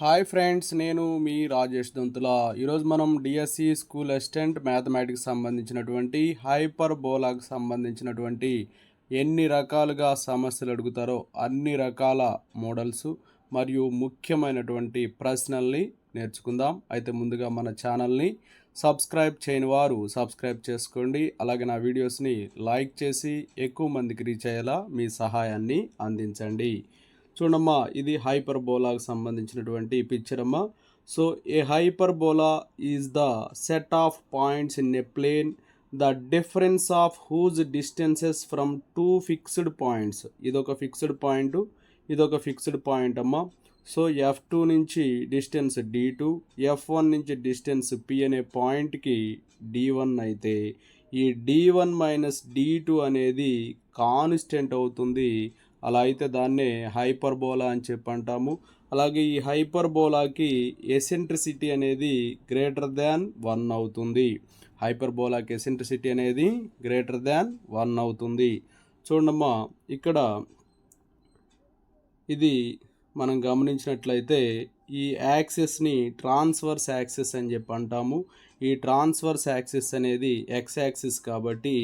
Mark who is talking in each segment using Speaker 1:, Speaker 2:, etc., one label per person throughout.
Speaker 1: Hi friends, నేను మీ రాజేష్ దొంతుల. ఈరోజు మనం డిఎస్సి స్కూల్ అసిస్టెంట్ మ్యాథమెటిక్స్ సంబంధించినటువంటి హైపర్బోలాకు సంబంధించినటువంటి ఎన్ని రకాలుగా సమస్యలు అడుగుతారో అన్ని రకాల మోడల్స్ మరియు ముఖ్యమైనటువంటి ప్రశ్నల్ని నేర్చుకుందాం. అయితే ముందుగా మన ఛానల్ని సబ్స్క్రైబ్ చేయని వారు సబ్స్క్రైబ్ చేసుకోండి. అలాగే నా వీడియోస్ని లైక్ చేసి ఎక్కువ మందికి రీచ్ అయ్యేలా మీ సహాయాన్ని అందించండి. చూడమ్మా, ఇది హైపర్బోలాకు సంబంధించినటువంటి పిక్చర్ అమ్మా. So a hyperbola is the set of points in a plane the difference of whose distances from two fixed points. ఇదొక ఫిక్స్డ్ పాయింట్, ఇదొక ఫిక్స్డ్ పాయింట్ అమ్మా. సో F2 నుంచి డిస్టెన్స్ D2, F1 నుంచి డిస్టెన్స్ P అనే పాయింట్కి D1 అయితే ఈ D1 minus D2 అనేది కాన్స్టెంట్ అవుతుంది. అలా అయితే దాన్నే హైపర్బోలా అని చెప్పి అంటాము. అలాగే ఈ హైపర్బోలాకి ఎసెంట్రిసిటీ అనేది గ్రేటర్ దాన్ 1 అవుతుంది. హైపర్బోలాకి ఎసెంట్రిసిటీ అనేది గ్రేటర్ దాన్ 1 అవుతుంది. చూడమ్మా, ఇక్కడ ఇది మనం గమనించినట్లయితే ఈ యాక్సిస్ని ట్రాన్స్వర్స్ యాక్సిస్ అని చెప్పి అంటాము. ఈ ట్రాన్స్వర్స్ యాక్సిస్ అనేది ఎక్స్ యాక్సిస్ కాబట్టి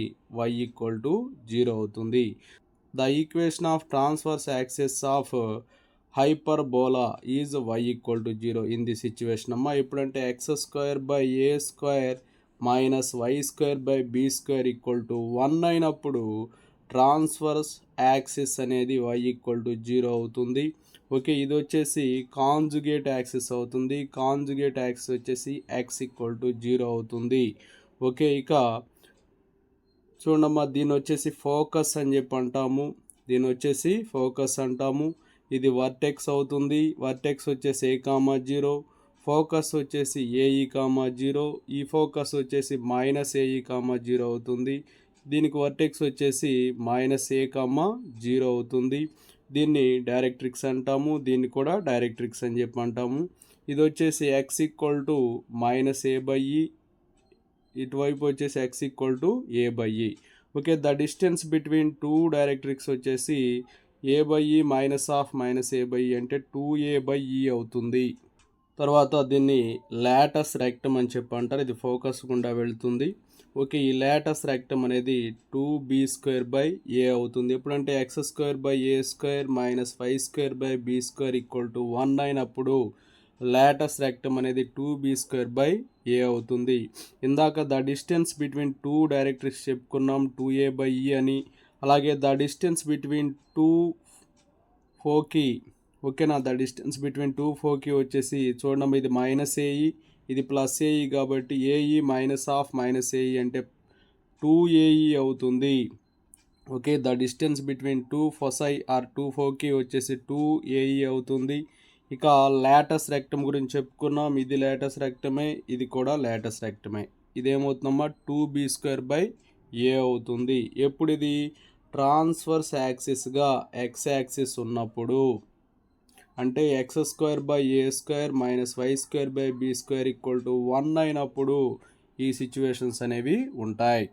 Speaker 1: y=0 అవుతుంది. The equation of transverse axis of hyperbola is y=0 in this situation అమ్మా. ఎప్పుడంటే x² - y² - b² 1 అయినప్పుడు ట్రాన్స్వర్స్ యాక్సిస్ అనేది y=0 అవుతుంది. ఓకే, ఇది వచ్చేసి కాంజుగేట్ యాక్సిస్ అవుతుంది. కాంజుగేట్ యాక్సిస్ వచ్చేసి x=0 అవుతుంది. ఓకే, ఇక చూడమ్మా, దీని వచ్చేసి ఫోకస్ అని చెప్పి అంటాము. దీని వచ్చేసి ఫోకస్ అంటాము. ఇది వర్టెక్స్ అవుతుంది. వర్టెక్స్ వచ్చేసి A,0, ఫోకస్ వచ్చేసి AE,0. ఈ ఫోకస్ వచ్చేసి -AE,0 అవుతుంది. దీనికి వర్టెక్స్ వచ్చేసి -A,0 అవుతుంది. దీన్ని డైరెక్ట్రిక్స్ అంటాము. దీన్ని కూడా డైరెక్ట్రిక్స్ అని చెప్పి అంటాము. ఇది వచ్చేసి x=-a/e, ఇటువైపు వచ్చేసి x=a/e. Okay, the distance between two directrix వచ్చేసి a/e -a/e అంటే 2a/e అవుతుంది. తర్వాత దీన్ని లాటస్ రెక్టమ్ అని చెప్పి అంటారు. ఇది ఫోకస్ గుండా వెళ్తుంది. ఓకే, ఈ లాటస్ రెక్టమ్ అనేది 2b²/a అవుతుంది. ఎప్పుడంటే x² - y² - b² 1 అయినప్పుడు లాటస్ రెక్టమ్ అనేది 2b²/a అవుతుంది. ఇందాక the distance between two directrix చెప్పుకున్నాం 2a/e అని. అలాగే ద డిస్టెన్స్ బిట్వీన్ టూ ఫోకి, ఓకేనా, the distance between two foci వచ్చేసి చూడడం, ఇది -ae, ఇది +ae కాబట్టి ae -ae అంటే 2ae అవుతుంది. Okay, the distance between two foci are two foci వచ్చేసి 2ae అవుతుంది. ఇక లాటస్ రెక్టమ్ గురించి చెప్పుకున్నాం. ఇది లాటస్ రెక్టమే, ఇది కూడా లాటస్ రెక్టమే. ఇదేమవుతుందమ్మా 2b²/a అవుతుంది. ఎప్పుడు ఇది ట్రాన్స్వర్స్ యాక్సిస్గా ఎక్స్ యాక్సిస్ ఉన్నప్పుడు, అంటే x² - y² - b² 1 అయినప్పుడు ఈ సిచ్యువేషన్స్ అనేవి ఉంటాయి.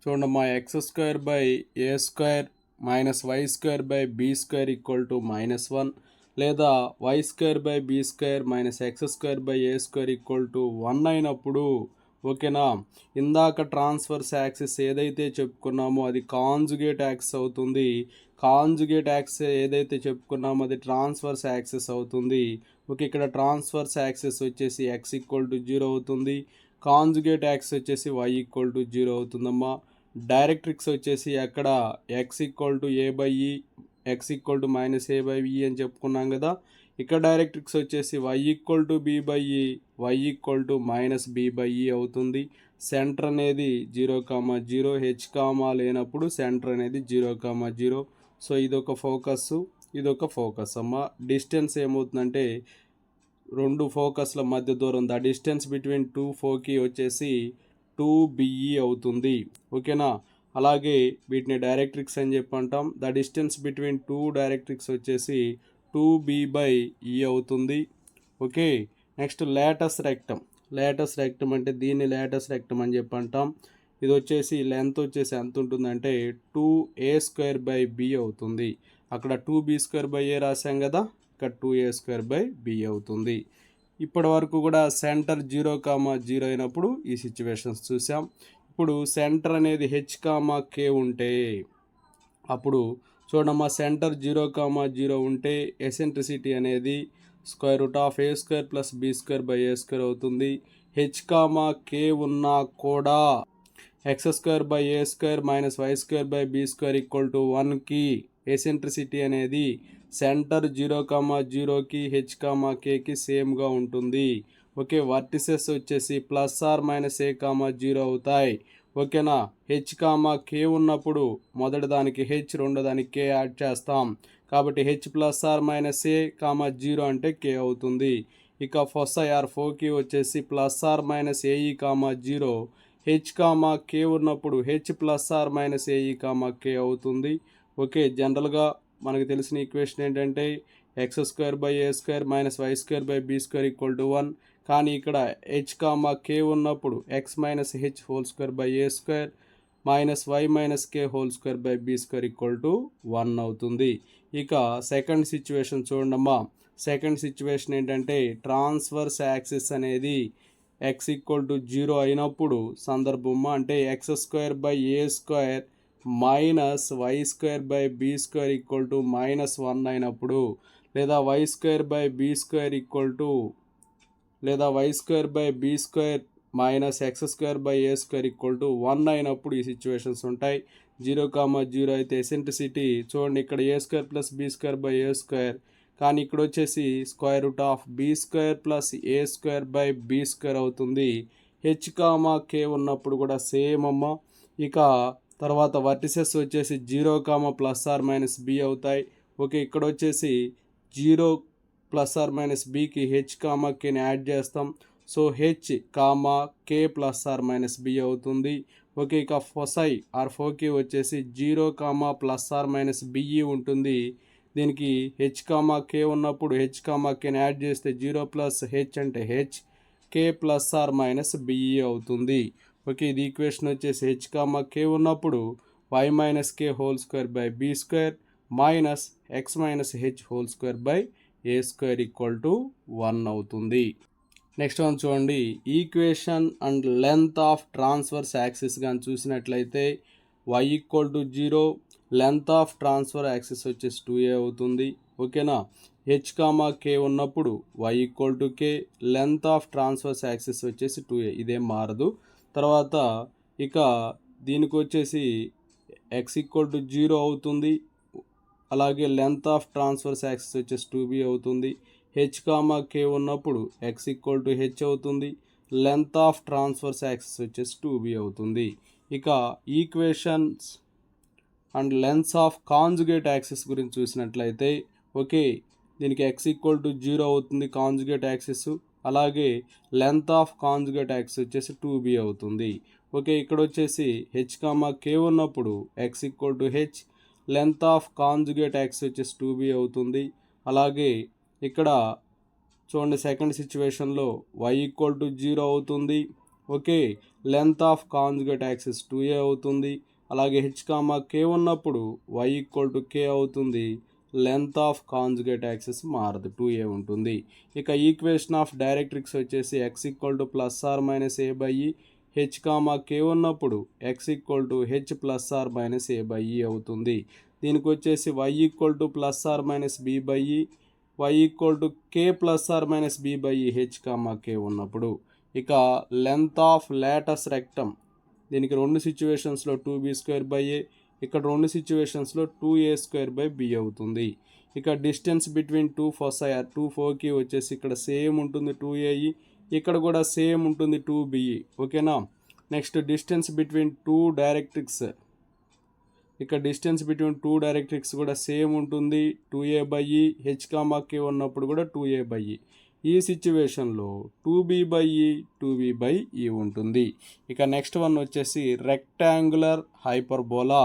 Speaker 1: చూడమ్మా, x² - a² - y² - b² -1 లేదా y² - b² - x² - a² 1 అయినప్పుడు, ఓకేనా, ఇందాక ట్రాన్స్వర్స్ యాక్సిస్ ఏదైతే చెప్పుకున్నామో అది కాంజుగేట్ యాక్సిస్ అవుతుంది. కాంజుగేట్ యాక్సిస్ ఏదైతే చెప్పుకున్నామో అది ట్రాన్స్వర్స్ యాక్సిస్ అవుతుంది. ఓకే, ఇక్కడ ట్రాన్స్వర్స్ యాక్సిస్ వచ్చేసి x=0 అవుతుంది. కాంజుగేట్ యాక్సిస్ వచ్చేసి y=0 అవుతుందమ్మా. డైరెక్ట్రిక్స్ వచ్చేసి అక్కడ x=a/e, x=-a/e అని చెప్పుకున్నాం కదా. ఇక్కడ డైరెక్ట్రిక్స్ వచ్చేసి y=b/e, y=-b/e అవుతుంది. సెంటర్ అనేది 0,0, h లేనప్పుడు సెంటర్ అనేది 0,0. సో ఇదొక ఫోకస్, ఇదొక ఫోకస్ అమ్మ. డిస్టెన్స్ ఏమవుతుందంటే రెండు ఫోకస్ల మధ్య దూరం, the distance between two foci వచ్చేసి 2be అవుతుంది. ఓకేనా, అలాగే వీటిని డైరెక్ట్రిక్స్ అని చెప్పి అంటాం. The distance between two directrix వచ్చేసి 2b/e అవుతుంది. Okay, next Lotus rectum. Lotus rectum అంటే దీన్ని లాటస్ రెక్టమ్ అని చెప్పి అంటాం. ఇది వచ్చేసి లెంత్ వచ్చేసి ఎంత ఉంటుందంటే 2a² / b అవుతుంది. అక్కడ 2b² / a రాసాం కదా, ఇక్కడ 2a²b అవుతుంది. ఇప్పటి వరకు కూడా సెంటర్ 0,0 అయినప్పుడు ఈ సిచ్యువేషన్స్ చూసాం. ఇప్పుడు సెంటర్ అనేది h,k ఉంటే అప్పుడు చూడమ్మా, సెంటర్ 0,0 ఉంటే ఎసెంట్రిసిటీ అనేది √a² + b²/a² అవుతుంది. h,k ఉన్నా కూడా x² y² - y²/b² 1కి అనేది సెంటర్ 0,0కి h,kకి సేమ్గా ఉంటుంది. ఓకే, వర్టిసెస్ వచ్చేసి +or-a,0 అవుతాయి. ఓకేనా, h,k ఉన్నప్పుడు మొదటి దానికి h, రెండో దానికి k యాడ్ చేస్తాం. కాబట్టి h +or-a,0 అంటే k అవుతుంది. ఇక ఫోకి వచ్చేసి +or-ae,0 h,k ఉన్నప్పుడు h +or-ae,k అవుతుంది. ఓకే, జనరల్గా మనకు తెలిసిన ఈక్వేషన్ ఏంటంటే x² a² - y²/b² 1. కానీ ఇక్కడ h,k ఉన్నప్పుడు x - h² y - k² 1 అవుతుంది. ఇక సెకండ్ సిచ్యువేషన్ చూడమ్మా. సెకండ్ సిచ్యువేషన్ ఏంటంటే ట్రాన్స్వర్స్ యాక్సిస్ అనేది x 0 అయినప్పుడు సందర్భము, అంటే x² a² y²/b² -1 అయినప్పుడు, లేదా y²/b² x²/a² 1 అయినప్పుడు ఈ సిచ్యువేషన్స్ ఉంటాయి. 0,0 అయితే ఎసెంట్రిసిటీ చూడండి, ఇక్కడ a² + b²/a², కానీ ఇక్కడ వచ్చేసి √b² + a²/b² అవుతుంది. h,k ఉన్నప్పుడు కూడా సేమ్ అమ్మ. ఇక తర్వాత వర్టిసెస్ వచ్చేసి 0, +or-b అవుతాయి. ఓకే, ఇక్కడ వచ్చేసి 0 +or- bకి h,kని యాడ్ చేస్తాం. సో h, k +or-b అవుతుంది. ఓకే, ఇక ఫోకి వచ్చేసి 0, +or-be ఉంటుంది. దీనికి h,k ఉన్నప్పుడు h,kని యాడ్ చేస్తే 0 + h అంటే h, k +or-be అవుతుంది. ఓకే, ఇది ఈక్వేషన్ వచ్చేసి h,k ఉన్నప్పుడు y - k² x - h² 1 అవుతుంది. నెక్స్ట్ వన్ చూడండి, equation and length of transverse axis కానీ చూసినట్లయితే y 0, length of transfer axis వచ్చేసి 2a అవుతుంది. ఓకేనా, h,k ఉన్నప్పుడు y k, length of transverse axis వచ్చేసి 2a, ఇదేం మారదు. తర్వాత ఇక దీనికి వచ్చేసి x 0 అవుతుంది. అలాగే లెంత్ ఆఫ్ ట్రాన్స్వర్స్ యాక్సిస్ వచ్చేసి 2b అవుతుంది. h,k ఉన్నప్పుడు x h అవుతుంది. లెంత్ ఆఫ్ ట్రాన్స్వర్స్ యాక్సిస్ వచ్చేసి 2b అవుతుంది. ఇక equations and lengths of conjugate axis గురించి చూసినట్లయితే, ఓకే, దీనికి x 0 అవుతుంది కాంజుగేట్ యాక్సిస్. అలాగే లెంత్ ఆఫ్ కాంజుగేట్ యాక్సిస్ వచ్చేసి 2b అవుతుంది. ఓకే, ఇక్కడ వచ్చేసి h,k ఉన్నప్పుడు x h, length of conjugate axis వచ్చేసి 2b అవుతుంది. అలాగే ఇక్కడ చూడండి, సెకండ్ సిచ్యువేషన్లో y 0 అవుతుంది. Okay, length of conjugate axis 2a అవుతుంది. అలాగే h,k ఉన్నప్పుడు y k అవుతుంది. లెంత్ ఆఫ్ కాంజుగేట్ యాక్సిస్ మారదు, 2a ఉంటుంది. ఇక ఈక్వేషన్ ఆఫ్ డైరెక్ట్రిక్స్ వచ్చేసి x +or-a/e, h,k ఉన్నప్పుడు x h +or-a/e అవుతుంది. దీనికి వచ్చేసి y +or-b/e, y k +or-b/e h,k ఉన్నప్పుడు. ఇక లెంత్ ఆఫ్ లేటస్ రెక్టమ్, దీనికి రెండు సిచ్యువేషన్స్లో 2b²/a, ఇక్కడ రెండు సిచ్యువేషన్స్లో 2a²/b అవుతుంది. ఇక డిస్టెన్స్ బిట్వీన్ టూ ఫోకి వచ్చేసి ఇక్కడ సేమ్ ఉంటుంది 2ae, ఇక్కడ కూడా సేమ్ ఉంటుంది 2be. ఓకేనా, next distance between two directrix, ఇక్కడ డిస్టెన్స్ బిట్వీన్ టూ డైరెక్ట్రిక్స్ కూడా సేమ్ ఉంటుంది 2a/e, h,k ఉన్నప్పుడు కూడా 2a/e. ఈ సిచ్యువేషన్లో 2b/e 2b/e ఉంటుంది. ఇక నెక్స్ట్ వన్ వచ్చేసి రెక్టాంగులర్ హైపర్బోలా.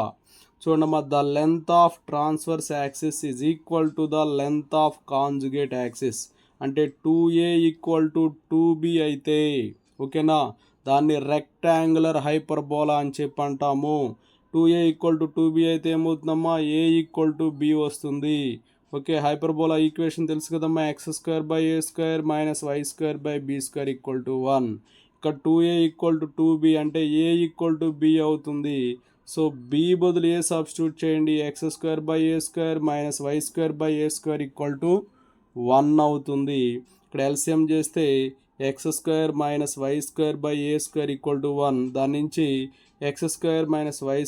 Speaker 1: చూడమ్మా, the length of transverse axis is equal to the length of conjugate axis. అంటే 2a = 2b అయితే, ఓకేనా, దాన్ని రెక్టాంగులర్ హైపర్బోలా అని చెప్పి అంటాము. 2a = 2b అయితే ఏమవుతుందమ్మా, a = b వస్తుంది. ఓకే, హైపర్బోలా ఈక్వేషన్ తెలుసు కదమ్మా, x² - y² = 1. ఇక్కడ 2a = 2b అంటే a = b అవుతుంది. సో b బదులు a సబ్స్టిట్యూట్ చేయండి, x² - y² = 1 అవుతుంది. ఇక్కడ ఎల్సిఎం చేస్తే x² - y² = 1, దాని నుంచి x² - y²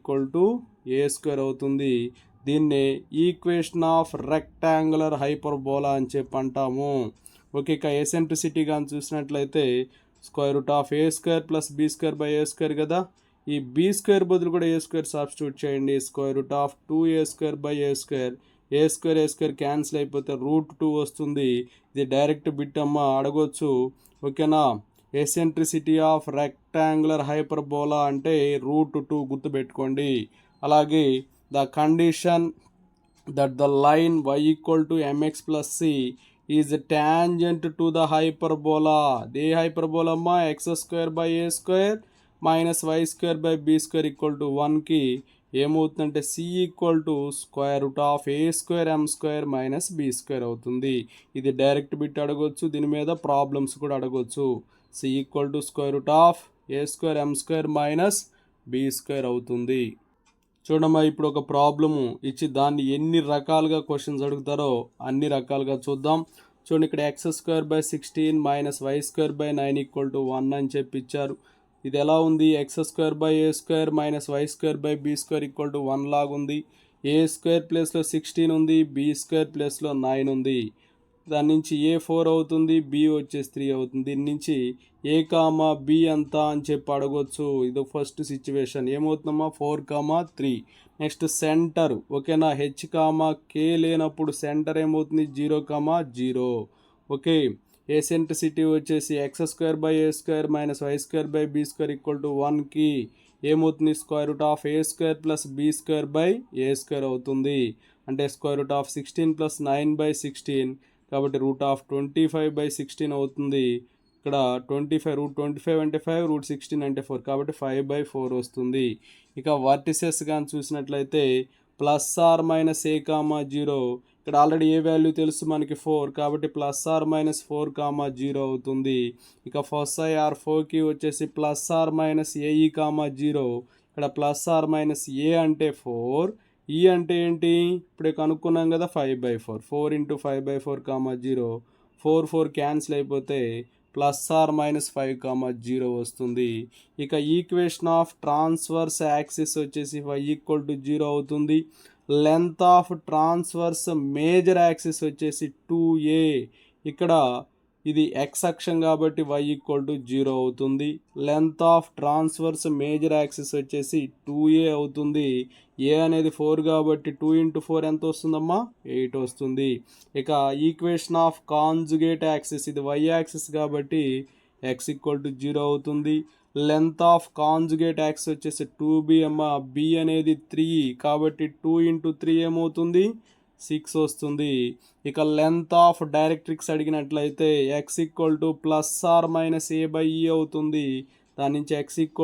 Speaker 1: = a² అవుతుంది. దీన్నే ఈక్వేషన్ ఆఫ్ రెక్టాంగులర్ హైపర్బోలా అని చెప్పి అంటాము. ఓకే, ఇక ఎసెంట్రిసిటీ కానీ చూసినట్లయితే √a² + b² కదా, ఈ b² బదులు కూడా a² సబ్స్టిట్యూట్ చేయండి, √2a² a² క్యాన్సిల్ అయిపోతే √2 వస్తుంది. ఇది డైరెక్ట్ బిట్ అమ్మ, అడగొచ్చు. ఓకేనా, ఎసెంట్రిసిటీ ఆఫ్ రెక్టాంగులర్ హైపర్బోలా అంటే √2 గుర్తుపెట్టుకోండి. అలాగే the condition that the line y = mx plus c is tangent to the hyperbola. The hyperbola ma x² / a² minus y² / b² = 1 కి ఏమవుతుందంటే c = √a² m² - b² అవుతుంది. ఇది డైరెక్ట్ బిట్ అడగొచ్చు, దీని మీద ప్రాబ్లమ్స్ కూడా అడగొచ్చు. c = √a² m² - b² అవుతుంది. చూడమ్మా, ఇప్పుడు ఒక ప్రాబ్లము ఇచ్చి దాన్ని ఎన్ని రకాలుగా క్వశ్చన్స్ అడుగుతారో అన్ని రకాలుగా చూద్దాం. చూడండి, ఇక్కడ x² / 16 - y² / 9 = 1 అని చెప్పి ఇచ్చారు. ఇది ఎలా ఉంది, x² / a² - y² / b² = 1 లాగుంది. a² ప్లేస్లో 16 ఉంది, b² ప్లేస్లో 9 ఉంది. దాని నుంచి a4 అవుతుంది, b వచ్చేసి 3 అవుతుంది. దీని నుంచి a, b ఎంత అని చెప్పి అడగొచ్చు. ఇది ఫస్ట్ సిచ్యువేషన్. ఏమవుతుందమ్మా, 4, 3. Next centre. ఓకేనా, h, k లేనప్పుడు సెంటర్ ఏమవుతుంది, 0, 0. ఓకే, ఎసెంట్రిసిటీ వచ్చేసి x² / a² - y² / b² = 1 కి ఏమవుతుంది, √a² + b² / a² అవుతుంది. అంటే √16 + 9/16 కాబట్టి √25/16 అవుతుంది. ఇక్కడ 25 √25 అంటే 5, √16 అంటే 4 కాబట్టి 5/4 వస్తుంది. ఇక వర్టిసెస్ కానీ చూసినట్లయితే +or - a, 0. ఇక్కడ ఆల్రెడీ ఏ వాల్యూ తెలుసు మనకి, 4, కాబట్టి +or - 0 అవుతుంది. ఇక ఫస్ఐ ఆర్ 4కి వచ్చేసి +or - ae, 0. ఇక్కడ +or - a అంటే 4, ఈ అంటే ఏంటి, ఇప్పుడే కనుక్కున్నాం కదా, 5/4. 4 × 5/4, 0. 4, 4 క్యాన్సిల్ అయిపోతే +or - 5, 0 వస్తుంది. ఇక ఈక్వేషన్ ఆఫ్ ట్రాన్స్వర్స్ యాక్సిస్ వచ్చేసి y = 0 అవుతుంది. Length of transverse major axis వచ్చేసి 2a. ఇక్కడ ఇది x అక్షం కాబట్టి y = 0 అవుతుంది. Length of transverse major axis వచ్చేసి 2a అవుతుంది. a అనేది 4 కాబట్టి 2 × 4 ఎంత వస్తుందమ్మా, 8 వస్తుంది. ఇక ఈక్వేషన్ ఆఫ్ కాంజుగేట్ యాక్సిస్, ఇది y యాక్సిస్ కాబట్టి x = 0 అవుతుంది. లెంత్ ఆఫ్ కాంజుగేట్ యాక్సిస్ వచ్చేసి 2b అమ్మా, b అనేది 3 కాబట్టి 2 × 3 ఏమవుతుంది, 6 వస్తుంది. ఇక లెంత్ ఆఫ్ డైరెక్ట్రిక్స్ అడిగినట్లయితే x ± a/e అవుతుంది. దాని నుంచి x a ±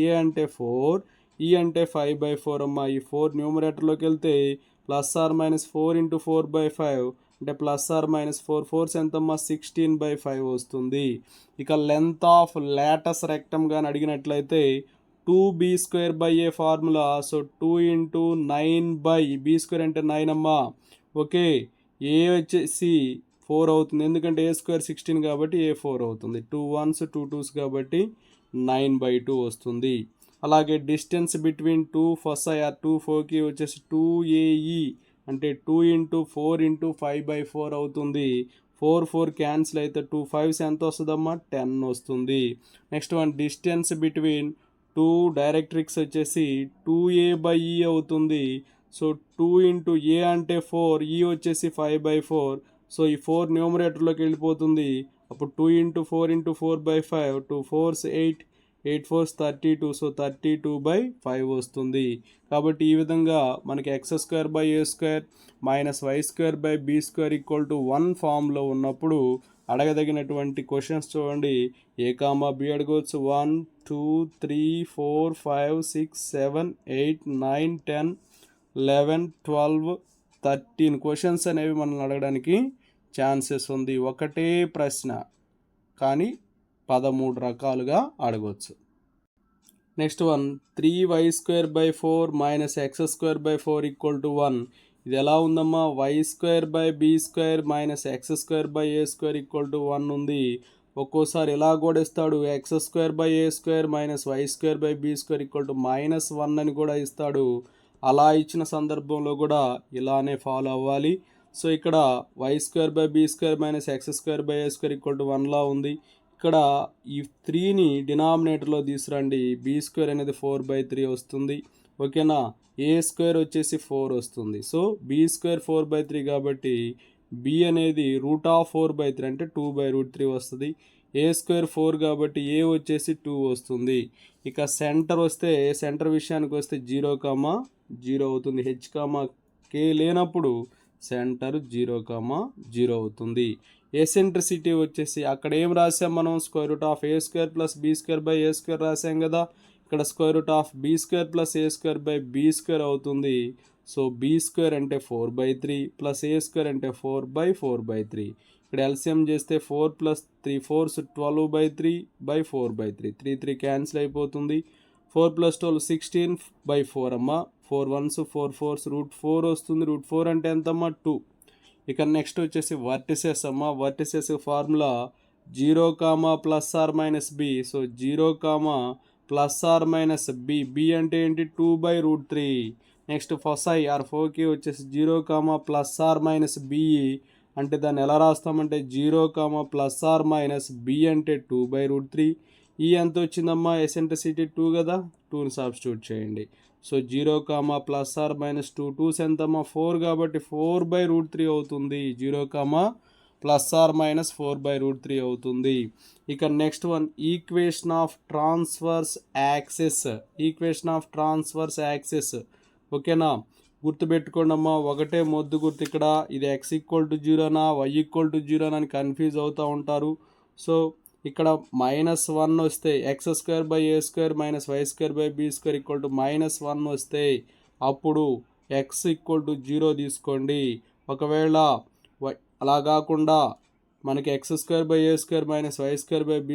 Speaker 1: a అంటే 4, e అంటే 5/4 అమ్మా. ఈ 4 న్యూమరేటర్లోకి వెళ్తే +or - 4 × 4/5 అంటే +or - 4 ఎంతమ్మా, 16/5 వస్తుంది. ఇక లెంత్ ఆఫ్ లాటస్ రెక్టమ్ కానీ అడిగినట్లయితే 2b²/a ఫార్ములా. సో 2 × 9/b² అంటే 9 అమ్మా. ఓకే, ఏ వచ్చేసి 4 అవుతుంది, ఎందుకంటే a² 16 కాబట్టి a4 అవుతుంది. 2 1s 2 2s కాబట్టి 9/2 వస్తుంది. అలాగే డిస్టెన్స్ బిట్వీన్ 2 ఫసై ఆర్ 2 4కి వచ్చేసి 2ae అంటే 2 × 4 × 5/4 అవుతుంది. 4 4 క్యాన్సిల్ అయితే 2 5s ఎంత వస్తుందమ్మా, 10 వస్తుంది. Next one, distance between 2 directrix వచ్చేసి 2a/e అవుతుంది. సో 2 × a అంటే 4, e వచ్చేసి 5/4. సో ఈ 4 న్యూమరేటర్లోకి వెళ్ళిపోతుంది. అప్పుడు 2 × 4 × 4/5, 2 4s 8, 8 4s 32. సో 32/5 వస్తుంది. కాబట్టి ఈ విధంగా మనకి x² / a² - y² / b² = 1 ఫామ్లో ఉన్నప్పుడు అడగదగినటువంటి క్వశ్చన్స్ చూడండి. a, b అడగవచ్చు. 1 2 3 4 5 6 7 8 9 10 11 12 13 క్వశ్చన్స్ అనేవి మనల్ని అడగడానికి ఛాన్సెస్ ఉంది. ఒకటే ప్రశ్న కానీ 13 రకాలుగా అడగవచ్చు. Next one, 3y² - x² 1. ఇది ఎలా ఉందమ్మా? y² - x² 1 ఉంది. ఒక్కోసారి ఎలా కూడా ఇస్తాడు, x² - y² -1 అని కూడా ఇస్తాడు. అలా ఇచ్చిన సందర్భంలో కూడా ఇలానే ఫాలో అవ్వాలి. సో ఇక్కడ y² - x² 1లా ఉంది. ఇక్కడ ఈ 3ని డినామినేటర్లో తీసురండి. b² అనేది 4/3 వస్తుంది. ఓకేనా? a² వచ్చేసి 4 వస్తుంది. సో b² 4/3 కాబట్టి b అనేది √4/3 అంటే 2/√3 వస్తుంది. a² 4 కాబట్టి a వచ్చేసి 2 వస్తుంది. ఇక సెంటర్ వస్తే, సెంటర్ విషయానికి వస్తే 0,0 అవుతుంది. h,k లేనప్పుడు సెంటర్ 0,0 అవుతుంది. ఎసెంట్రిసిటీ వచ్చేసి అక్కడ ఏం రాసాం మనం? √a² + b²/a² రాసాం కదా. ఇక్కడ √b² + a²/b² అవుతుంది. సో b² అంటే 4/3 +a² అంటే 4/4/3. ఇక్కడ ఎల్సిఎం చేస్తే 4 + 3 4s 12/3/4/3. 3 3 క్యాన్సిల్ అయిపోతుంది. 4 + 12 16/4 అమ్మ. 4 1s 4 4s √4 వస్తుంది. √4 అంటే ఎంతమ్మా? 2. ఇక నెక్స్ట్ వచ్చేసి వర్టిసెస్ అమ్మ. Vertices formula 0, ±b. So 0, ±b. b అంటే ఏంటి? 2/√3. నెక్స్ట్ ఫొసై ఆర్ ఫోకి వచ్చేసి 0, ±be. అంటే దాన్ని ఎలా రాస్తామంటే 0, ±b అంటే 2/√3. ఈ ఎంత వచ్చిందమ్మా? ఎసెంట్రిసిటీ 2 కదా, 2ని సబ్స్టిట్యూట్ చేయండి. సో 0, ±2 2s ఎంతమ్మా? 4 కాబట్టి 4/√3 అవుతుంది. 0, ±4/√3 అవుతుంది. ఇక next one, equation of transverse axis. Equation of transverse axis. ఓకేనా? గుర్తుపెట్టుకోండి అమ్మా, ఒకటే మొద్దు గుర్తు ఇక్కడ. ఇది x = 0నా y = 0 అని కన్ఫ్యూజ్ అవుతూ ఉంటారు. సో ఇక్కడ -1 వస్తే x² / a² - y² / b² -1 వస్తే అప్పుడు x = 0 తీసుకోండి. ఒకవేళ అలా కాకుండా మనకి x² / a² - y² / b²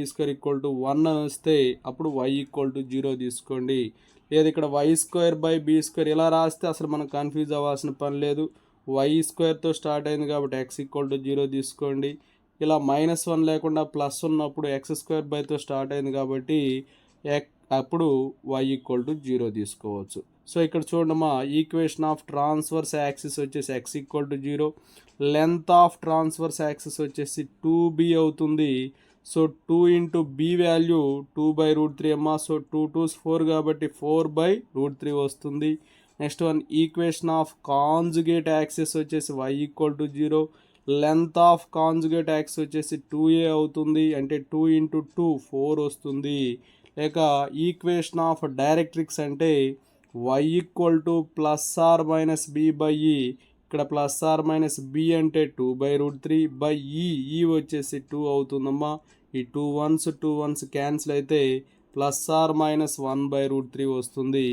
Speaker 1: 1 అని వస్తే అప్పుడు y = 0 తీసుకోండి. లేదా ఇక్కడ y² / b² ఇలా రాస్తే అసలు మనం కన్ఫ్యూజ్ అవ్వాల్సిన పని లేదు. y²తో స్టార్ట్ అయింది కాబట్టి x = 0 తీసుకోండి. ఇలా -1 లేకుండా ప్లస్ ఉన్నప్పుడు x²/తో స్టార్ట్ అయింది కాబట్టి అప్పుడు y = 0 తీసుకోవచ్చు. సో ఇక్కడ చూడమ్మా, ఈక్వేషన్ ఆఫ్ ట్రాన్స్వర్స్ యాక్సిస్ వచ్చేసి x = 0. Length of transverse axis వచ్చేసి 2b అవుతుంది. సో 2 × b వాల్యూ 2/√3 అమ్మా. సో 2 2s 4 కాబట్టి 4/√3 వస్తుంది. Next one, equation of conjugate axis వచ్చేసి y = 0. Length of conjugate axis వచ్చేసి 2a అవుతుంది. అంటే 2 × 2 4 వస్తుంది. లేక ఈక్వేషన్ ఆఫ్ డైరెక్ట్రిక్స్ అంటే y = ±b/e. ఇక్కడ ±b అంటే 2/√3/e. ఈ వచ్చేసి 2 అవుతుందమ్మా. ఈ 2 1s క్యాన్సిల్ అయితే ±1/√3 వస్తుంది.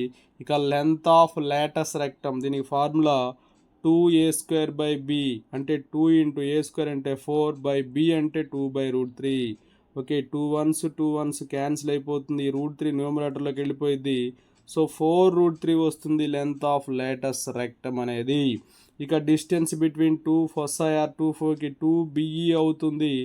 Speaker 1: ఇక లెంత్ ఆఫ్ లాటస్ రెక్టమ్, దీనికి ఫార్ములా 2a²/b. అంటే 2 × a² అంటే 4/b అంటే 2/√3. ఓకే, 2 1s క్యాన్సిల్ అయిపోతుంది. √3 న్యూమరేటర్లోకి వెళ్ళిపోయింది. సో 4√3 వస్తుంది లెంత్ ఆఫ్ లాటస్ రెక్టమ్ అనేది. ఇక డిస్టెన్స్ బిట్వీన్ 2 ఫొసై ఆర్ 2 4కి 2be అవుతుంది.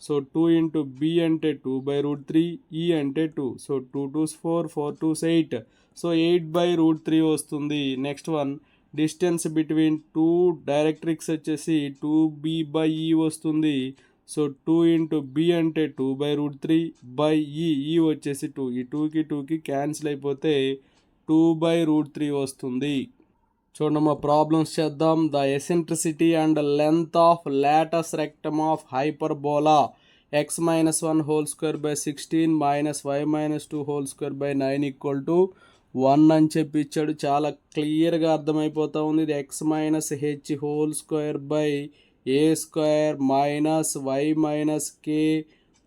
Speaker 1: సో 2 × b అంటే 2/√3, e అంటే 2. So 2 2s 4 4 2s 8. సో 8/√3 వస్తుంది. Next one, distance between 2 directrix వచ్చేసి 2b/e వస్తుంది. సో 2 × b అంటే 2/√3/e. e వచ్చేసి 2. ఈ 2కి 2కి క్యాన్సిల్ అయిపోతే 2/√3 వస్తుంది. చూడండి మా ప్రాబ్లమ్స్ చేద్దాం. The eccentricity and length of Lotus rectum of hyperbola x - 1 whole square by 16 minus y - 2 whole square by 9 = 1 అని చెప్పి ఇచ్చాడు. చాలా క్లియర్గా అర్థమైపోతూ ఉంది. ఇది x - h whole square by a square minus y - k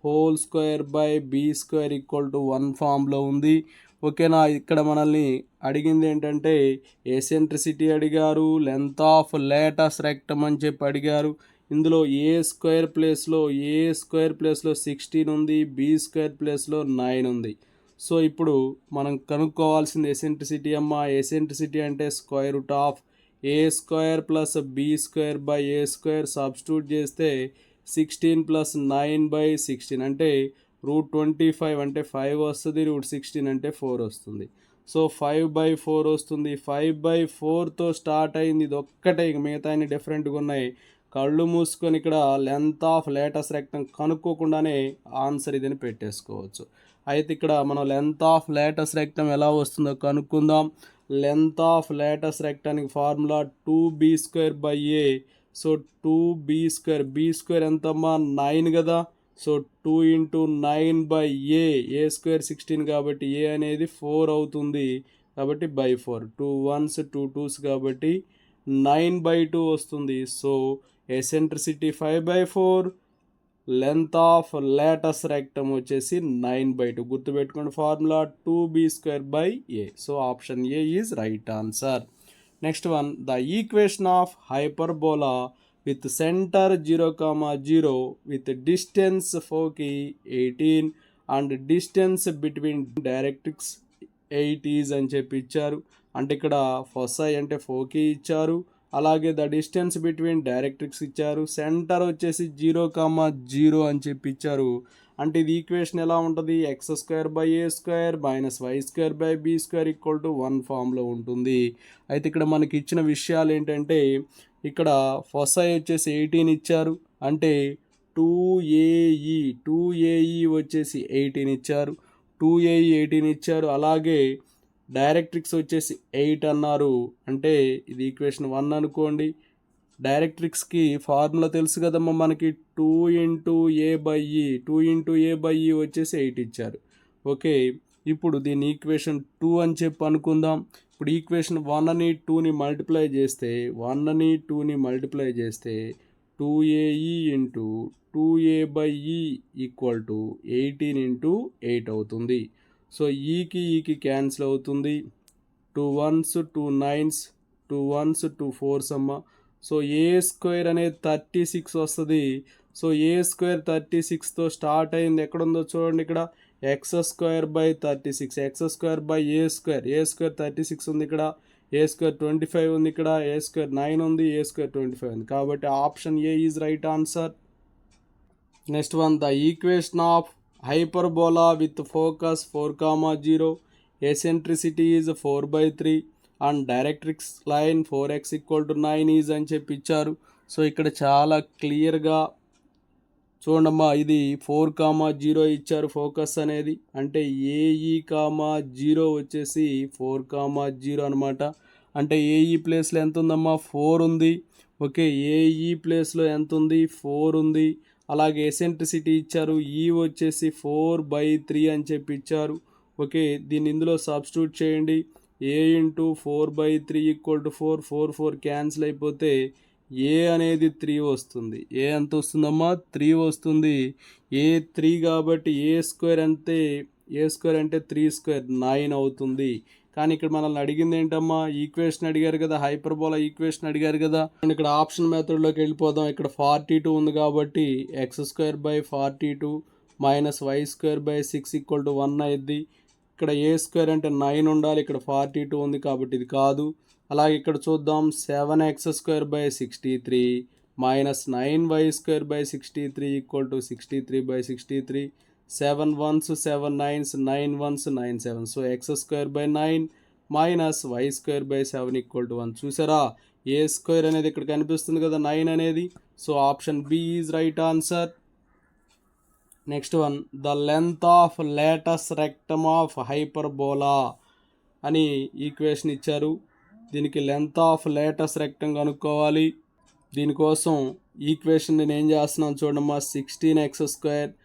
Speaker 1: whole square by b square = 1 ఫామ్లో ఉంది. ఓకేనా. ఇక్కడ మనల్ని అడిగింది ఏంటంటే ఎసెంట్రిసిటీ అడిగారు, లెంత్ ఆఫ్ లేటస్ రెక్టమ్ అని చెప్పి అడిగారు. ఇందులో ఏ స్క్వేర్ ప్లేస్లో 16 ఉంది, బి స్క్వేర్ ప్లేస్లో 9 ఉంది. సో ఇప్పుడు మనం కనుక్కోవాల్సింది ఎసెంట్రిసిటీ అమ్మ. ఎసెంట్రిసిటీ అంటే square root of a square plus b square by a square. Substitute చేస్తే 16 ప్లస్ 9/16 అంటే √25 అంటే 5 వస్తుంది, √16 అంటే 4 వస్తుంది. సో 5/4 వస్తుంది. 5/4తో స్టార్ట్ అయింది, ఇది ఒక్కటే, ఇక మిగతా అన్ని డిఫరెంట్గా ఉన్నాయి. కళ్ళు మూసుకొని ఇక్కడ లెంత్ ఆఫ్ లేటస్ రెక్టమ్ కనుక్కోకుండానే ఆన్సర్ ఇదని పెట్టేసుకోవచ్చు. అయితే ఇక్కడ మనం లెంత్ ఆఫ్ లేటస్ రెక్టమ్ ఎలా వస్తుందో కనుక్కుందాం. లెంత్ ఆఫ్ లేటస్ రెక్టానికి formula 2b²/a. So 2b², b² ఎంతమ్మా 9 కదా. సో 2 × 9/a, a² 16 కాబట్టి a అనేది 4 అవుతుంది, కాబట్టి /4. 2 1s 2 2s కాబట్టి 9/2 వస్తుంది. So eccentricity 5/4, length of latus rectum వచ్చేసి 9/2. గుర్తుపెట్టుకోండి formula 2b²/a. So option A is right answer. Next one, the equation of hyperbola with centre 0,0 with distance foci 18 and distance between directrix 8 is అని చెప్పి ఇచ్చారు. అంటే ఇక్కడ ఫొసై అంటే ఫోకి ఇచ్చారు, అలాగే ద డిస్టెన్స్ బిట్వీన్ డైరెక్ట్రిక్స్ ఇచ్చారు, సెంటర్ వచ్చేసి 0,0 అని చెప్పి ఇచ్చారు. అంటే ఇది ఈక్వేషన్ ఎలా ఉంటుంది, x² - y² b² 1 ఫామ్లో ఉంటుంది. అయితే ఇక్కడ మనకి ఇచ్చిన విషయాలు ఏంటంటే ఇక్కడ ఫొసై వచ్చేసి 18 ఇచ్చారు, అంటే 2AE వచ్చేసి 18 ఇచ్చారు, 2AE 18 ఇచ్చారు. అలాగే డైరెక్ట్రిక్స్ వచ్చేసి 8 అన్నారు, అంటే ఇది ఈక్వేషన్ 1 అనుకోండి. డైరెక్ట్రిక్స్కి ఫార్ములా తెలుసు కదమ్మా మనకి, 2 × a/e, 2 × a/e వచ్చేసి 8 ఇచ్చారు. ఓకే, ఇప్పుడు దీన్ని ఈక్వేషన్ 2 అని చెప్పి అనుకుందాం. ఇప్పుడు ఈక్వేషన్ 1ని 2ని మల్టిప్లై చేస్తే 2AE × 2a/e = 18 × 8 అవుతుంది. సో ఈకి క్యాన్సిల్ అవుతుంది. 2 1s 2 9s, 2 1s 2 4s అమ్మ. సో a² అనేది 36 వస్తుంది. సో a² 36తో స్టార్ట్ అయింది, ఎక్కడుందో చూడండి ఇక్కడ, x²/36, x²/a², a² 36 ఉంది ఇక్కడ, a² 25 ఉంది ఇక్కడ, a² 9 ఉంది, a² 25 ఉంది. కాబట్టి option A is right answer. Next one, the equation of hyperbola with focus 4,0, eccentricity is 4/3 and directrix line 4x = 9 is అని చెప్పి ఇచ్చారు. సో ఇక్కడ చాలా క్లియర్గా చూడమ్మా, ఇది 4,0 ఇచ్చారు ఫోకస్ అనేది, అంటే AE,0 వచ్చేసి 4,0 అనమాట. అంటే AE ప్లేస్లో ఎంత ఉందమ్మా 4 ఉంది. ఓకే, AE ప్లేస్లో ఎంత ఉంది 4 ఉంది. అలాగే ఎసెంట్రిసిటీ ఇచ్చారు, ఈ వచ్చేసి 4/3 అని చెప్పి ఇచ్చారు. ఓకే, దీన్ని ఇందులో సబ్స్టిట్యూట్ చేయండి. a × 4/3 = 4, 4 4 క్యాన్సిల్ అయిపోతే a అనేది 3 వస్తుంది. a ఎంత వస్తుందమ్మా 3 వస్తుంది. a 3 కాబట్టి a² అంటే 3² 9 అవుతుంది. కానీ ఇక్కడ మనల్ని అడిగింది ఏంటమ్మా, ఈక్వేషన్ అడిగారు కదా, హైపర్బోలా ఈక్వేషన్ అడిగారు కదా. ఇక్కడ ఆప్షన్ మెథడ్లోకి వెళ్ళిపోదాం. ఇక్కడ 42 ఉంది కాబట్టి x²/42 - y²/6 = 1 అయ్యిద్ది. ఇక్కడ a² అంటే 9 ఉండాలి, ఇక్కడ 42 ఉంది కాబట్టి ఇది కాదు. అలాగే ఇక్కడ చూద్దాం, 7x²/63 - 9y²/63 = 63/63. 7 1s 7 9s, 9 1s 9 7. So x²/9 - y²/7 = 1. చూసారా, a² అనేది ఇక్కడ కనిపిస్తుంది కదా 9 అనేది. So option B is right answer. Next one, the length of latus rectum of hyperbola అని ఈక్వేషన్ ఇచ్చారు. దీనికి లెంత్ ఆఫ్ లేటస్ రెక్టమ్ కనుక్కోవాలి. దీనికోసం ఈక్వేషన్ నేను ఏం చేస్తున్నాను చూడమ్మా, 16x² -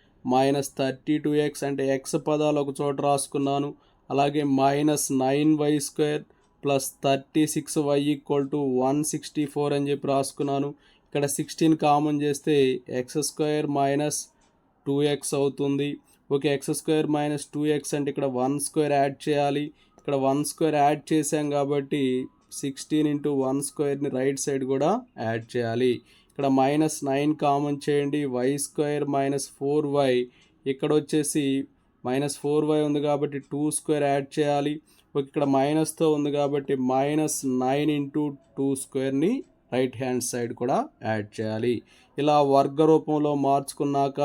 Speaker 1: 32x అంటే x పదాలు ఒక చోట రాసుకున్నాను. అలాగే -9y² + 36y = 164 అని చెప్పి రాసుకున్నాను. ఇక్కడ 16 కామన్ చేస్తే x² - 2x అవుతుంది. Okay, X square minus 2x అంటే ఇక్కడ 1 స్క్వేర్ యాడ్ చేయాలి. ఇక్కడ 1 స్క్వేర్ యాడ్ చేసాం కాబట్టి 16 ఇంటూ 1 స్క్వేర్ని రైట్ సైడ్ కూడా యాడ్ చేయాలి. ఇక్కడ -9 కామన్ చేయండి. వై స్క్వేర్ మైనస్ 4y, ఇక్కడ వచ్చేసి -4y ఉంది కాబట్టి 2 స్క్వేర్ యాడ్ చేయాలి. ఇక్కడ మైనస్తో ఉంది కాబట్టి -9 ఇంటూ 2 స్క్వేర్ని రైట్ హ్యాండ్ సైడ్ కూడా యాడ్ చేయాలి. ఇలా వర్గ రూపంలో మార్చుకున్నాక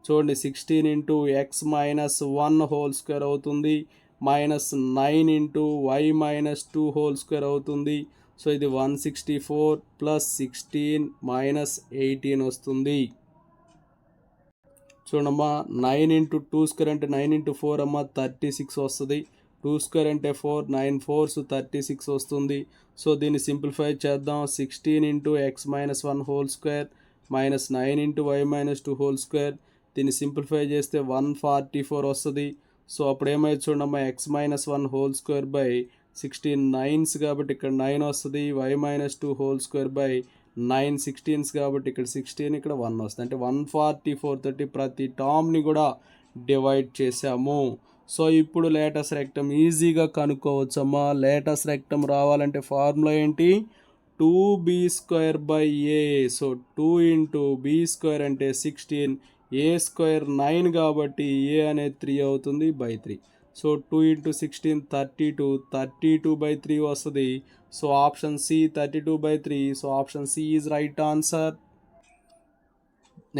Speaker 1: చూడండి, 16 into x minus 1 whole square అవుతుంది, -9 into y minus 2 whole square అవుతుంది. సో ఇది 164 ప్లస్ 16 మైనస్ 18 వస్తుంది. చూడమ్మా, 9 ఇంటూ 2 స్క్వేర్ అంటే 9 ఇంటూ 4 అమ్మ 36 వస్తుంది. 2 స్క్వేర్ అంటే 4, 9 4s 36 వస్తుంది. సో దీన్ని సింప్లిఫై చేద్దాం. 16 into x minus 1 whole square -9 into y minus 2 whole square, దీన్ని సింప్లిఫై చేస్తే 144 వస్తుంది. సో అప్పుడు ఏమైతే చూడమ్మా, x minus 1 whole square by 16 9s కాబట్టి ఇక్కడ 9 వస్తుంది. Y minus 2 whole square by 9 16s కాబట్టి ఇక్కడ 16, ఇక్కడ 1 వస్తుంది. అంటే 144 తోటి ప్రతి టర్మ్ని కూడా డివైడ్ చేసాము. సో ఇప్పుడు లేటస్ రెక్టమ్ ఈజీగా కనుక్కోవచ్చమ్మా. లేటస్ రెక్టమ్ రావాలంటే ఫార్ములా ఏంటి? 2b² by a. So 2 into b square అంటే 16, ఏ స్క్వేర్ 9 కాబట్టి ఏ అనేది 3 అవుతుంది బై 3. సో 2 ఇంటూ 16 32, 32/3 వస్తుంది. So option c 32/3. So option c is right answer.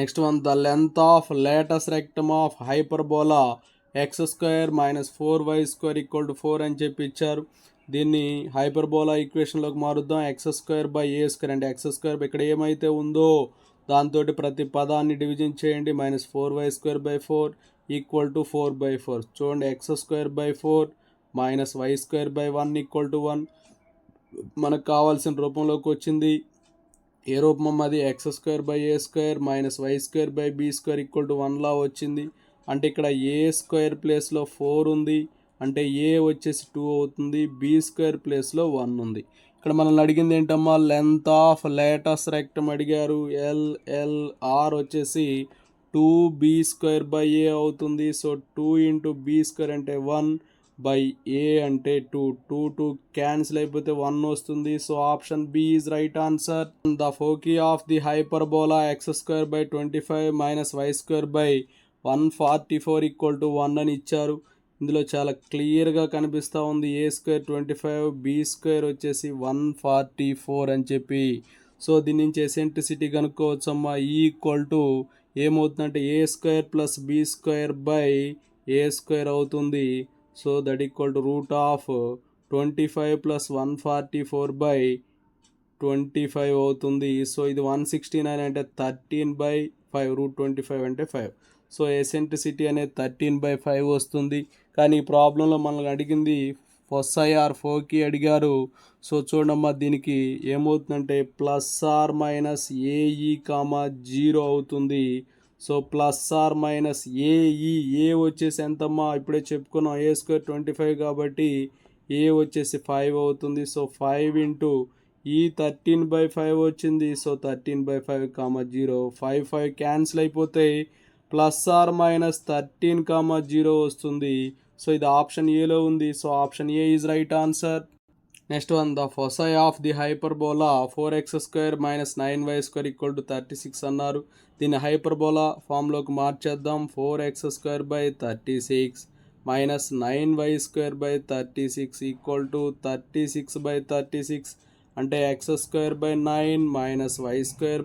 Speaker 1: Next one, the length of latus rectum of hyperbola x² minus 4y² equal to 4 అని చెప్పి ఇచ్చారు. దీన్ని hyperbola ఈక్వేషన్లోకి మారుద్దాం. x² by a² అంటే x² ఇక్కడ ఏమైతే ఉందో దాంతో ప్రతి పదాన్ని డివిజన్ చేయండి. -4y² by 4 equal to 4/4. చూడండి, x² by 4 minus y² by 1 equal to 1 మనకు కావాల్సిన రూపంలోకి వచ్చింది. ఏ రూపం అది? x² by a² minus y² by b² equal to 1 లా వచ్చింది. అంటే ఇక్కడ a² ప్లేస్లో 4 ఉంది, అంటే a వచ్చేసి 2 అవుతుంది, b² ప్లేస్లో 1 ఉంది. ఇక్కడ మనల్ని అడిగింది ఏంటమ్మా? లెంత్ ఆఫ్ లేటస్ రెక్టమ్ అడిగారు. LLR వచ్చేసి 2b² బై ఏ అవుతుంది. సో 2 ఇంటూ b² అంటే 1 బై ఏ అంటే 2, 2 క్యాన్సిల్ అయిపోతే 1 వస్తుంది. So option B is right answer. The foci of the hyperbola x² by 25 minus y² by 144 equal to 1 అని ఇచ్చారు. ఇందులో చాలా క్లియర్గా కనిపిస్తూ ఉంది. a² 25, b² వచ్చేసి 144 అని చెప్పి. సో దీని నుంచి ఎసెంట్రిసిటీ కనుక్కోవచ్చమ్మా. ఈక్వల్ టు ఏమవుతుందంటే a² plus b² by a² అవుతుంది. So that equal to root of 25 plus 144 by 25 అవుతుంది. సో ఇది 169 అంటే 13/5, రూట్ 25 అంటే 5. సో ఎసెంట్రిసిటీ అనేది 13/5 వస్తుంది. కానీ ఈ ప్రాబ్లంలో మనల్ని అడిగింది ఫొసై ఆర్ ఫోకీ అడిగారు. సో చూడమ్మా, దీనికి ఏమవుతుందంటే ±AE, 0 అవుతుంది. సో ±AE, ఏ వచ్చేసి ఎంతమ్మా? ఇప్పుడే చెప్పుకున్నాం, a² 25 కాబట్టి ఏ వచ్చేసి 5 అవుతుంది. సో 5 ఇంటూ ఈ 13/5 వచ్చింది. సో 13/5, 0, 5 క్యాన్సిల్ అయిపోతాయి. ±13, 0 వస్తుంది. సో ఇది ఆప్షన్ ఏలో ఉంది. So option A is right answer. Next one, the foci of the hyperbola 4x² minus 9y² equal to 36 అన్నారు. దీన్ని హైపర్బోలా ఫామ్లోకి మార్చేద్దాం. 4x² by 36 minus 9y² by 36 equal to 36/36 అంటే x² by 9 minus y²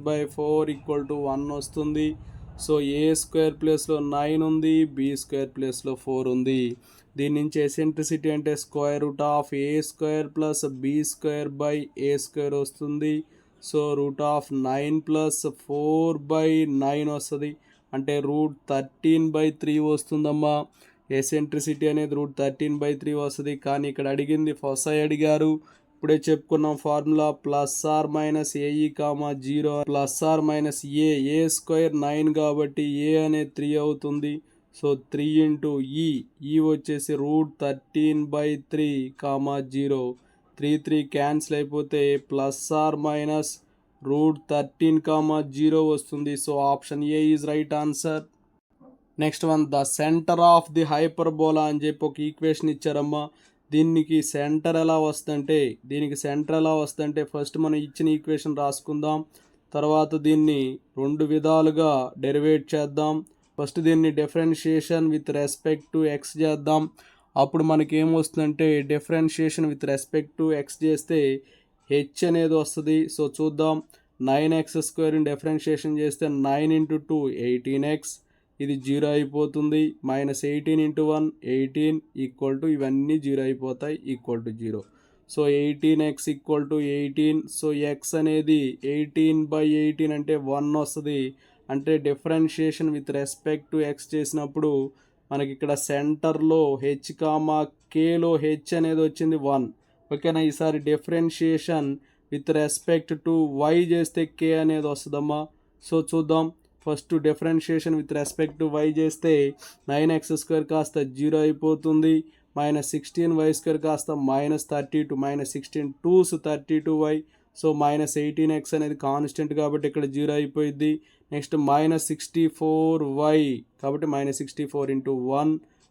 Speaker 1: by 4 equal to 1 వస్తుంది. So a² ప్లేస్లో 9 ఉంది, b² ప్లేస్లో 4 ఉంది. దీని నుంచి ఎసెంట్రిసిటీ అంటే √ of a² plus b² by a² వస్తుంది. సో √9 ప్లస్ 4/9 వస్తుంది. అంటే √13/3 వస్తుందమ్మా. ఎసెంట్రిసిటీ అనేది √13/3 వస్తుంది. కానీ ఇక్కడ అడిగింది ఫొసై అడిగారు. ఇప్పుడే చెప్పుకున్నాం ఫార్ములా ±AE, 0 ±a² 9 కాబట్టి a అనేది 3 అవుతుంది. సో 3 ఇంటూ ఈ వచ్చేసి √13/3, 0, 3 క్యాన్సిల్ అయిపోతే ±√13, 0 వస్తుంది. So option A is right answer. Next one the centre of the hyperbola అని చెప్పి ఒక ఈక్వేషన్ ఇచ్చారమ్మా. దీనికి సెంటర్ ఎలా వస్తుందంటే ఫస్ట్ మనం ఇచ్చిన ఈక్వేషన్ రాసుకుందాం. తర్వాత దీన్ని రెండు విధాలుగా డెరివేట్ చేద్దాం. ఫస్ట్ దీన్ని differentiation with respect to X చేద్దాం. అప్పుడు మనకి ఏమొస్తుందంటే differentiation with respect to X చేస్తే హెచ్ అనేది వస్తుంది. సో చూద్దాం. 9x² డిఫరెన్షియేషన్ చేస్తే 9 × 2 18x, ఇది 0 అయిపోతుంది. -18 × 1 18 ఈక్వల్ టు ఇవన్నీ 0 అయిపోతాయి, equal to 0. So 18x equal to 18. So X అనేది 18/18 అంటే 1 వస్తుంది. అంటే differentiation with respect to X చేసినప్పుడు మనకి ఇక్కడ సెంటర్లో హెచ్ కామా కేలో హెచ్ అనేది వచ్చింది 1. ఓకేనా. ఈసారి differentiation with respect to y చేస్తే కే అనేది వస్తుందమ్మా. సో చూద్దాం. First differentiation with respect to y చేస్తే 9x² కాస్త 0 అయిపోతుంది. -16y² కాస్త -32, -16 2s 32y. సో -18x అనేది కాన్స్టెంట్ కాబట్టి ఇక్కడ 0 అయిపోయింది. నెక్స్ట్ -64y కాబట్టి -64 × 1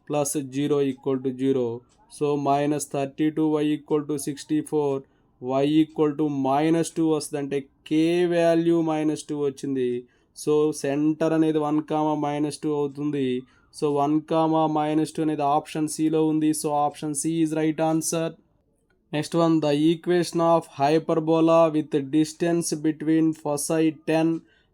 Speaker 1: + 0 = 0. సో -32y = 64, y = -2 వస్తుంది. అంటే k వాల్యూ -2 వచ్చింది. సో సెంటర్ అనేది 1, -2 అవుతుంది. సో 1, -2 అనేది ఆప్షన్ సిలో ఉంది. So option c is right answer. Next one the equation of hyperbola with distance between foci 10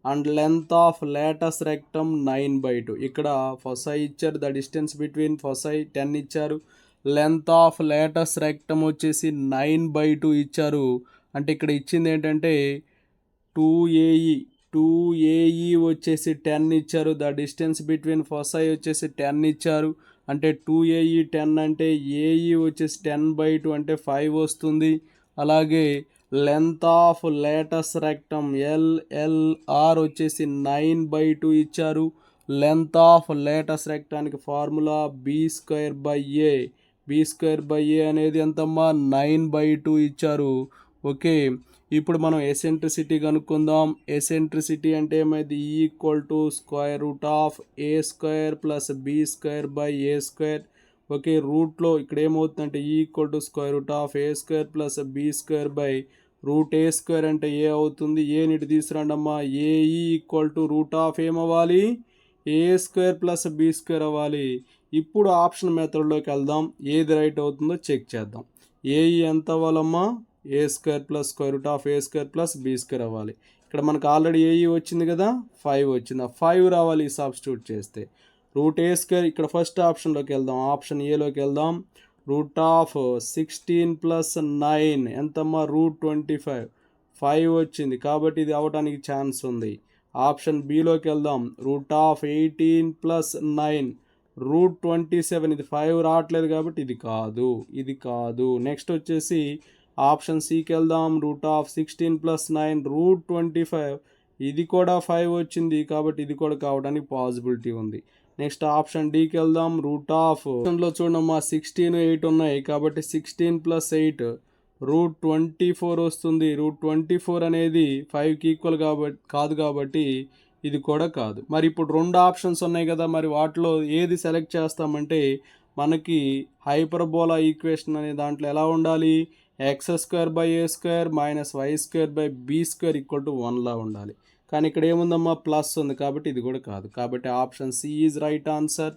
Speaker 1: and length of latus rectum 9/2. ఇక్కడ ఫొసై ఇచ్చారు, ద డిస్టెన్స్ బిట్వీన్ ఫొసై 10 ఇచ్చారు, length of latus rectum వచ్చేసి 9/2 ఇచ్చారు. అంటే ఇక్కడ ఇచ్చింది ఏంటంటే 2AE వచ్చేసి 10 ఇచ్చారు, ద డిస్టెన్స్ బిట్వీన్ ఫొసై వచ్చేసి 10 ఇచ్చారు. అంటే 2AE 10 అంటే ఏఈ వచ్చేసి 10/2 అంటే 5 వస్తుంది. అలాగే length of latus rectum LLR వచ్చేసి 9/2 ఇచ్చారు. లెంత్ ఆఫ్ లేటస్ రెక్టానికి ఫార్ములా B²/A. B²/A అనేది ఎంతమ్మా 9/2 ఇచ్చారు. ఓకే. ఇప్పుడు మనం ఎసెంట్రిసిటీ కనుక్కుందాం. ఎసెంట్రిసిటీ అంటే ఏమైంది E = √A² + B²/A². ఓకే. రూట్లో ఇక్కడ ఏమవుతుందంటే E = √A² + B²/√A² అంటే ఏ అవుతుంది. ఏని ఇటు తీసుకురండి అమ్మా. ఏఈ = ఏమవ్వాలి A² + B² అవ్వాలి. ఇప్పుడు ఆప్షన్ మెథడ్లోకి వెళ్దాం. ఏది రైట్ అవుతుందో చెక్ చేద్దాం. ఏఈ ఎంత అవ్వాలమ్మా A² + √A² + B² అవ్వాలి. ఇక్కడ మనకు ఆల్రెడీ ఏఈ వచ్చింది కదా, 5 వచ్చింది. ఆ 5 రావాలి ఈ సబ్స్టిట్యూట్ చేస్తే. √A² ఇక్కడ ఫస్ట్ ఆప్షన్లోకి వెళ్దాం. ఆప్షన్ ఏలోకి వెళ్దాం. √16 + 9 ఎంతమ్మా √25, 5 వచ్చింది కాబట్టి ఇది అవ్వడానికి ఛాన్స్ ఉంది. ఆప్షన్ బిలోకి వెళ్దాం. √18 + 9 √27, ఇది 5 రావట్లేదు కాబట్టి ఇది కాదు. నెక్స్ట్ వచ్చేసి ఆప్షన్ సికి వెళ్దాం. √16 + 9 √25, ఇది కూడా 5 వచ్చింది కాబట్టి ఇది కూడా కావడానికి పాసిబిలిటీ ఉంది. నెక్స్ట్ ఆప్షన్ డికి వెళ్దాం. ఆప్షన్లో చూడమ్మా 16, 8 ఉన్నాయి కాబట్టి 16 + 8 √24 వస్తుంది. √24 అనేది 5కి ఈక్వల్ కాదు కాబట్టి ఇది కూడా కాదు. మరి ఇప్పుడు 2 ఆప్షన్స్ ఉన్నాయి కదా, మరి వాటిలో ఏది సెలెక్ట్ చేస్తామంటే మనకి హైపర్బోలా ఈక్వేషన్ అనే దాంట్లో ఎలా ఉండాలి, x² / A² - y² = B² 1 ఉండాలి. కానీ ఇక్కడ ఏముందమ్మా ప్లస్ ఉంది కాబట్టి ఇది కూడా కాదు. కాబట్టి option c is right answer.